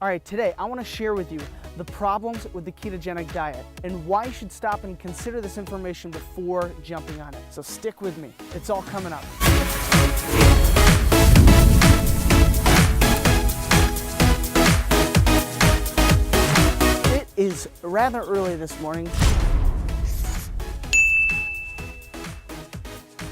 All right, today I want to share with you the problems with the ketogenic diet and why you should stop and consider this information before jumping on it. So stick with me. It's all coming up. It is rather early this morning.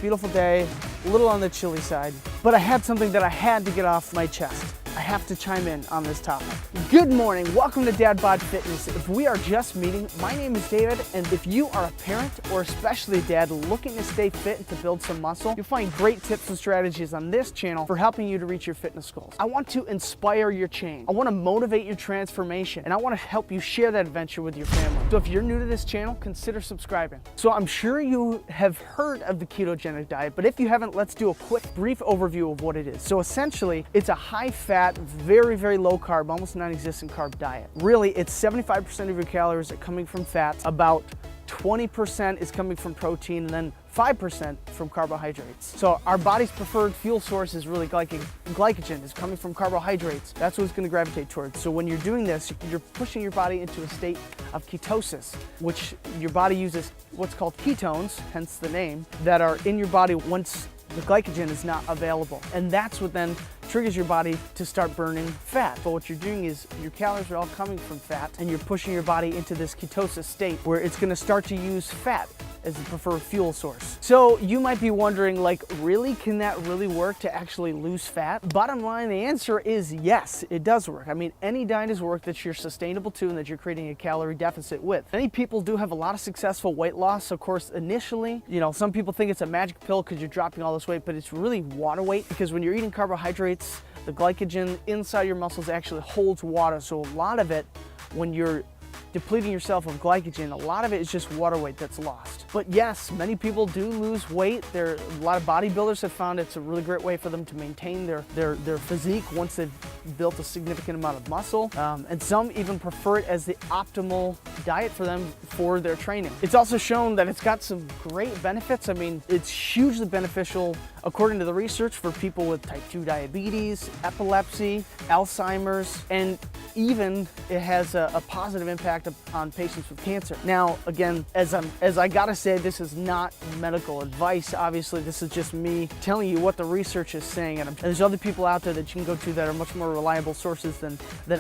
Beautiful day, a little on the chilly side, but I had something that I had to get off my chest. I have to chime in on this topic. Good morning, welcome to Dadbod Fitness. If we are just meeting, my name is David, and if you are a parent or especially a dad looking to stay fit and to build some muscle, you'll find great tips and strategies on this channel for helping you to reach your fitness goals. I want to inspire your change. I want to motivate your transformation, and I want to help you share that adventure with your family. So if you're new to this channel, consider subscribing. So I'm sure you have heard of the ketogenic diet, but if you haven't, let's do a quick, brief overview of what it is. So essentially, it's a high-fat, very, very low carb, almost non-existent carb diet. Really, it's 75% of your calories are coming from fats, about 20% is coming from protein, and then 5% from carbohydrates. So our body's preferred fuel source is really glycogen is coming from carbohydrates. That's what it's going to gravitate towards. So when you're doing this, you're pushing your body into a state of ketosis, which your body uses what's called ketones, hence the name, that are in your body once the glycogen is not available. And that's what then triggers your body to start burning fat. But what you're doing is your calories are all coming from fat, and you're pushing your body into this ketosis state where it's going to start to use fat as the preferred fuel source. So you might be wondering, like, really, can that really work to actually lose fat? Bottom line, the answer is yes, it does work. I mean, any diet is work that you're sustainable to and that you're creating a calorie deficit with. Many people do have a lot of successful weight loss. Of course, initially, some people think it's a magic pill because you're dropping all this weight, but it's really water weight, because when you're eating carbohydrates, the glycogen inside your muscles actually holds water. So a lot of it, when you're depleting yourself of glycogen, a lot of it is just water weight that's lost. But yes, many people do lose weight. A lot of bodybuilders have found it's a really great way for them to maintain their physique once they've built a significant amount of muscle. And some even prefer it as the optimal diet for them for their training. It's also shown that it's got some great benefits. I mean, it's hugely beneficial, according to the research, for people with type 2 diabetes, epilepsy, Alzheimer's, and even it has a positive impact on patients with cancer. Now, again, as I gotta say, this is not medical advice. Obviously, this is just me telling you what the research is saying, and there's other people out there that you can go to that are much more reliable sources than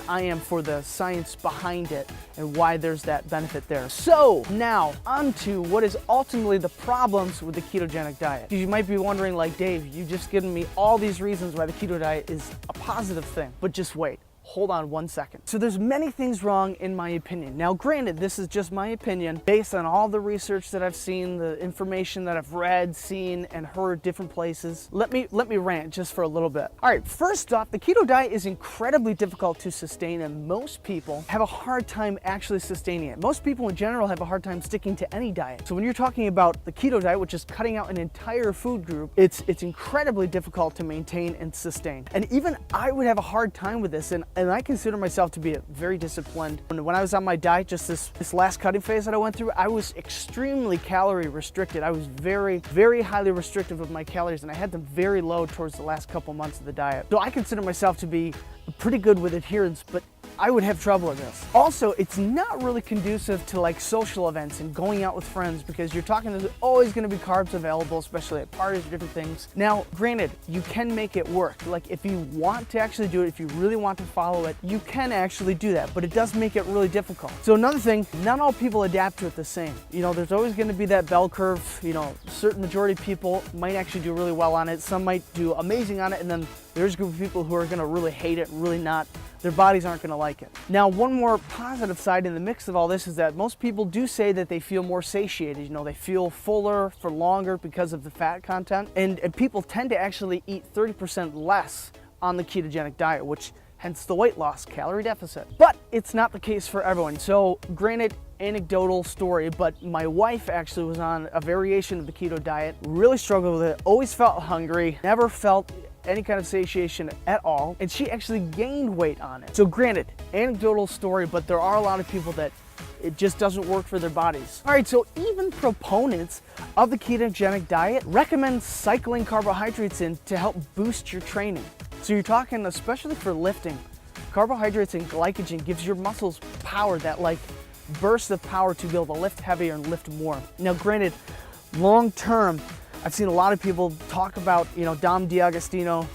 I am for the science behind it and why there's that benefit there. So now, on to what is ultimately the problems with the ketogenic diet. You might be wondering, like, Dave, you just given me all these reasons why the keto diet is a positive thing, but just wait. Hold on one second. So there's many things wrong in my opinion. Now, granted, this is just my opinion based on all the research that I've seen, the information that I've read, seen, and heard different places. Let me rant just for a little bit. All right, first off, the keto diet is incredibly difficult to sustain, and most people have a hard time actually sustaining it. Most people in general have a hard time sticking to any diet. So when you're talking about the keto diet, which is cutting out an entire food group, it's incredibly difficult to maintain and sustain. And even I would have a hard time with this, and I consider myself to be very disciplined. When I was on my diet, just this last cutting phase that I went through, I was extremely calorie restricted. I was very, very highly restrictive of my calories, and I had them very low towards the last couple months of the diet. So I consider myself to be pretty good with adherence, but I would have trouble with this. Also, it's not really conducive to like social events and going out with friends, because you're talking, there's always going to be carbs available, especially at parties or different things. Now, granted, you can make it work. Like, if you want to actually do it, if you really want to follow it, you can actually do that, but it does make it really difficult. So another thing, not all people adapt to it the same. There's always going to be that bell curve. Certain majority of people might actually do really well on it. Some might do amazing on it, and then there's a group of people who are going to really hate it, really not. Their bodies aren't going to like it. Now, one more positive side in the mix of all this is that most people do say that they feel more satiated. They feel fuller for longer because of the fat content. And people tend to actually eat 30% less on the ketogenic diet, which hence the weight loss, calorie deficit. But it's not the case for everyone. So granted, anecdotal story, but my wife actually was on a variation of the keto diet, really struggled with it, always felt hungry, never felt any kind of satiation at all, and she actually gained weight on it. So granted, anecdotal story, but there are a lot of people that it just doesn't work for their bodies. All right, so even proponents of the ketogenic diet recommend cycling carbohydrates in to help boost your training. So you're talking, especially for lifting, Carbohydrates and glycogen gives your muscles power, that like burst of power to be able to lift heavier and lift more. Now granted, long term, I've seen a lot of people talk about, Dom D'Agostino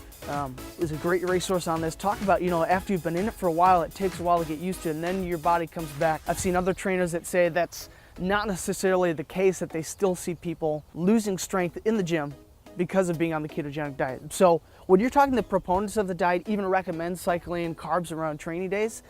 is a great resource on this. Talk about, after you've been in it for a while, it takes a while to get used to it, and then your body comes back. I've seen other trainers that say that's not necessarily the case, that they still see people losing strength in the gym because of being on the ketogenic diet. So when you're talking to proponents of the diet, even recommend cycling carbs around training days,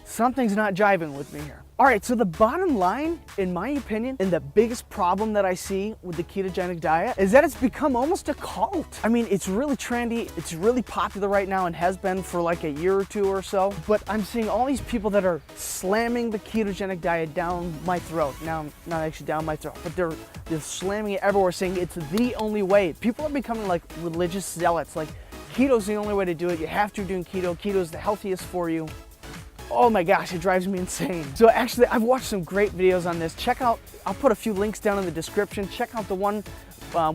something's not jiving with me here. All right, so the bottom line, in my opinion, and the biggest problem that I see with the ketogenic diet is that it's become almost a cult. I mean, it's really trendy, it's really popular right now and has been for like a year or two or so, but I'm seeing all these people that are slamming the ketogenic diet down my throat. Now, not actually down my throat, but they're slamming it everywhere, saying it's the only way. People are becoming like religious zealots, like keto's the only way to do it. You have to be doing keto. Keto's the healthiest for you. Oh my gosh, it drives me insane. So actually, I've watched some great videos on this. Check out, I'll put a few links down in the description. Check out the one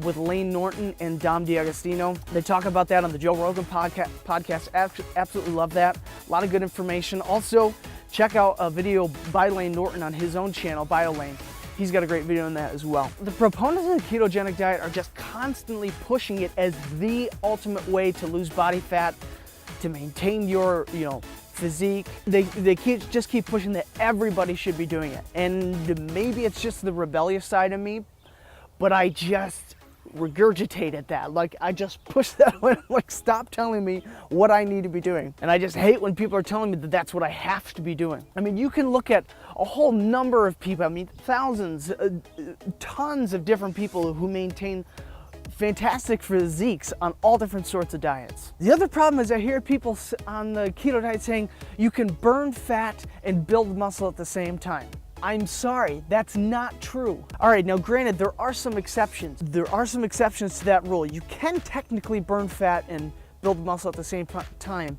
with Layne Norton and Dom D'Agostino. They talk about that on the Joe Rogan podcast. Absolutely love that. A lot of good information. Also, check out a video by Layne Norton on his own channel, BioLayne. He's got a great video on that as well. The proponents of the ketogenic diet are just constantly pushing it as the ultimate way to lose body fat, to maintain your, physique. They just keep pushing that everybody should be doing it. And maybe it's just the rebellious side of me, but I just regurgitated that. Like, I just pushed that away. Like, stop telling me what I need to be doing. And I just hate when people are telling me that that's what I have to be doing. I mean, you can look at a whole number of people, thousands, tons of different people who maintain fantastic physiques on all different sorts of diets. The other problem is I hear people on the keto diet saying you can burn fat and build muscle at the same time. I'm sorry, that's not true. All right, now granted, there are some exceptions. There are some exceptions to that rule. You can technically burn fat and build muscle at the same time,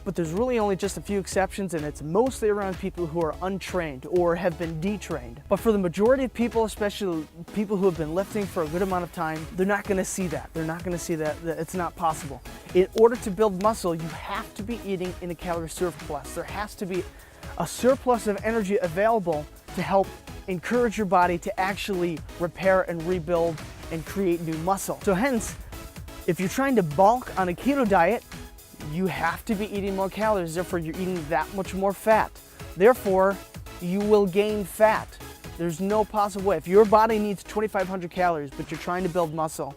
but there's really only just a few exceptions, and it's mostly around people who are untrained or have been detrained. But for the majority of people, especially people who have been lifting for a good amount of time, they're not gonna see that. They're not gonna see that it's not possible. In order to build muscle, you have to be eating in a calorie surplus. There has to be a surplus of energy available to help encourage your body to actually repair and rebuild and create new muscle. So hence, if you're trying to bulk on a keto diet, you have to be eating more calories, therefore you're eating that much more fat. Therefore, you will gain fat. There's no possible way. If your body needs 2,500 calories, but you're trying to build muscle,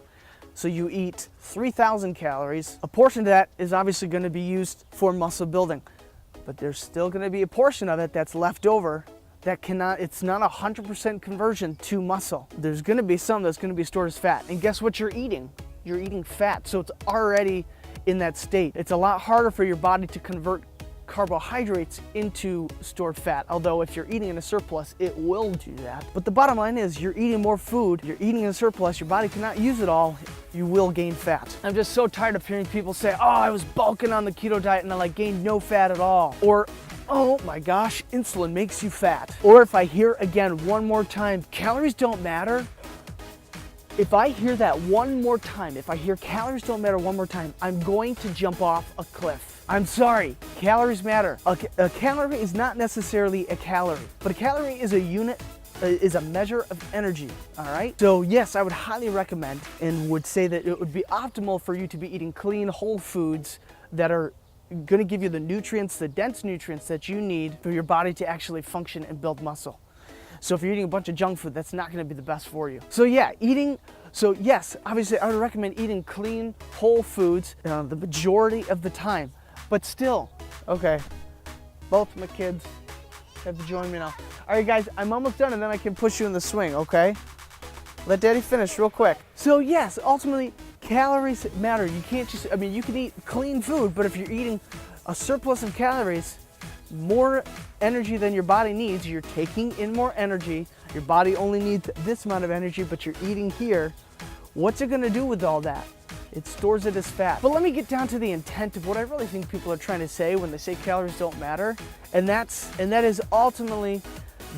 so you eat 3,000 calories, a portion of that is obviously going to be used for muscle building, but there's still going to be a portion of it that's left over that it's not 100% conversion to muscle. There's going to be some that's going to be stored as fat. And guess what you're eating? You're eating fat, so it's already in that state. It's a lot harder for your body to convert carbohydrates into stored fat, although if you're eating in a surplus, it will do that. But the bottom line is you're eating more food, you're eating in a surplus, your body cannot use it all, you will gain fat. I'm just so tired of hearing people say, oh, I was bulking on the keto diet and I gained no fat at all. Or, oh my gosh, insulin makes you fat. Or if I hear again one more time, calories don't matter, if I hear that one more time, if I hear calories don't matter one more time, I'm going to jump off a cliff. I'm sorry, calories matter. A calorie is not necessarily a calorie, but a calorie is a unit, is a measure of energy, all right? So yes, I would highly recommend and would say that it would be optimal for you to be eating clean, whole foods that are gonna give you the nutrients, the dense nutrients that you need for your body to actually function and build muscle. So if you're eating a bunch of junk food, that's not gonna be the best for you. So yeah, so yes, obviously I would recommend eating clean, whole foods the majority of the time. But still, okay, both my kids have to join me now. All right guys, I'm almost done and then I can push you in the swing, okay? Let daddy finish real quick. So yes, ultimately, calories matter. You can't just, you can eat clean food, but if you're eating a surplus of calories, more energy than your body needs, you're taking in more energy, your body only needs this amount of energy, but you're eating here, what's it gonna do with all that? It stores it as fat. But let me get down to the intent of what I really think people are trying to say when they say calories don't matter, and that is ultimately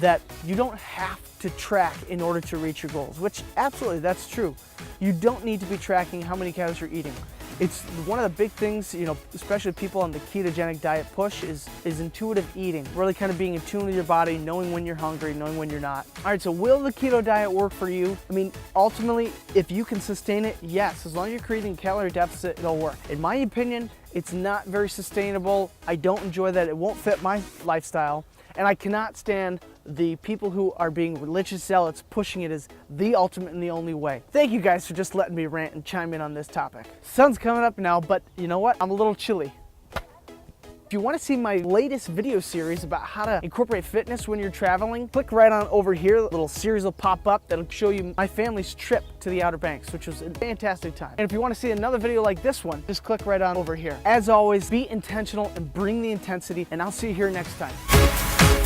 that you don't have to track in order to reach your goals, which absolutely, that's true. You don't need to be tracking how many calories you're eating. It's one of the big things, you know, especially people on the ketogenic diet push is intuitive eating. Really kind of being in tune with your body, knowing when you're hungry, knowing when you're not. All right, so will the keto diet work for you? I mean, ultimately, if you can sustain it, yes. As long as you're creating a calorie deficit, it'll work. In my opinion, it's not very sustainable. I don't enjoy that. It won't fit my lifestyle. And I cannot stand the people who are being religious zealots pushing it as the ultimate and the only way. Thank you guys for just letting me rant and chime in on this topic. Sun's coming up now, but you know what? I'm a little chilly. If you want to see my latest video series about how to incorporate fitness when you're traveling, click right on over here. A little series will pop up that'll show you my family's trip to the Outer Banks, which was a fantastic time. And if you want to see another video like this one, just click right on over here. As always, be intentional and bring the intensity, and I'll see you here next time.